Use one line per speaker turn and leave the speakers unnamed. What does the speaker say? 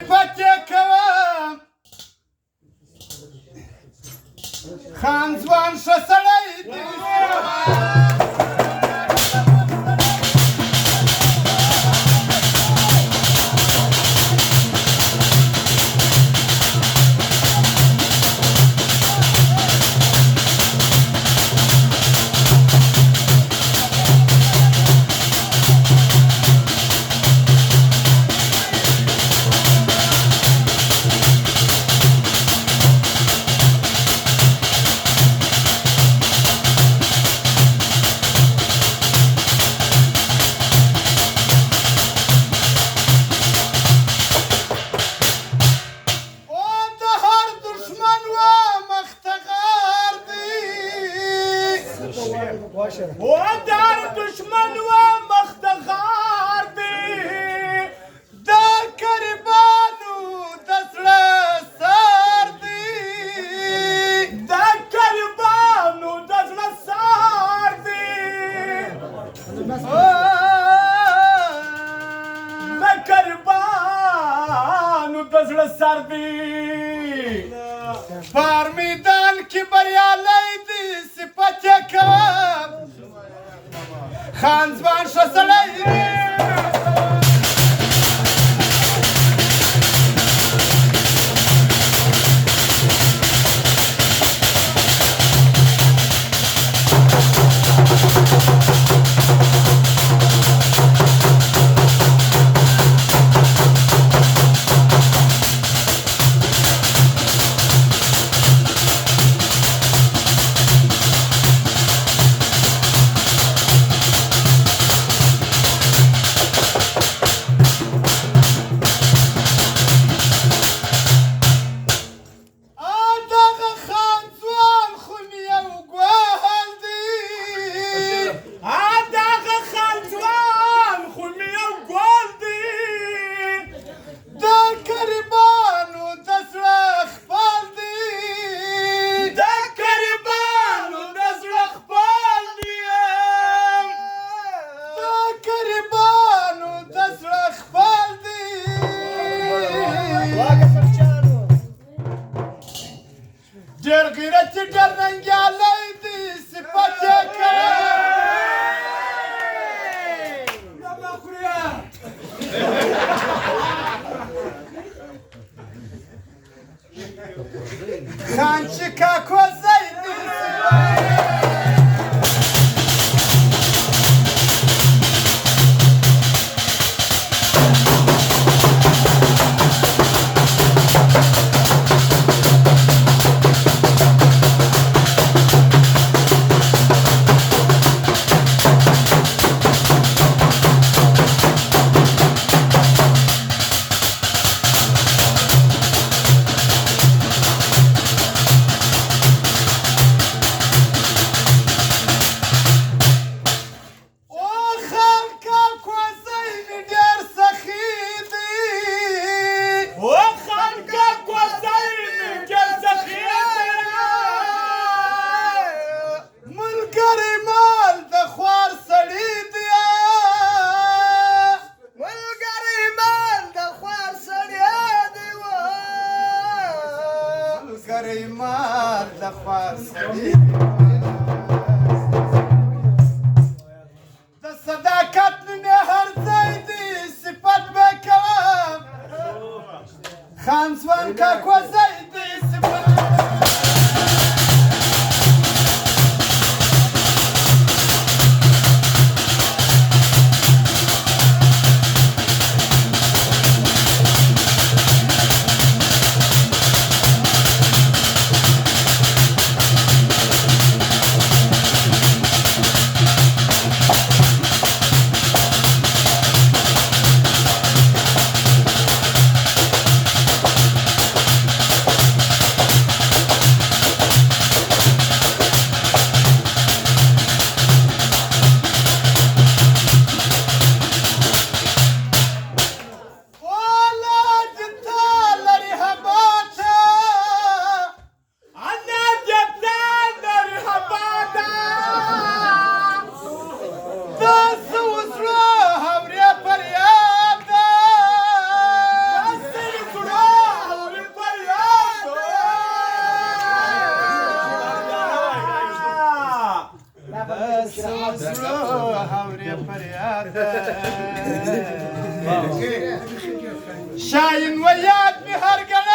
صفتي کوم خان ځوان ښه سړی دی
ودار دشمن و مختخار دی
دا کریبانو د زړه سار دی
دا کریبانو د زړه سار دی دا کریبانو د زړه سار دی
بار میدان کې بریالی دی صفت یې کوم خان ځوان ښه سړی دی ډېر غیرتي ډېر ننګیالی دی صفت یې کوم خان چې کاکوزی دی د صداقت نوم یې هر ځای دی صفت به کوم خان ځوان کاکوزی دی صفت شاين وياك بهرقل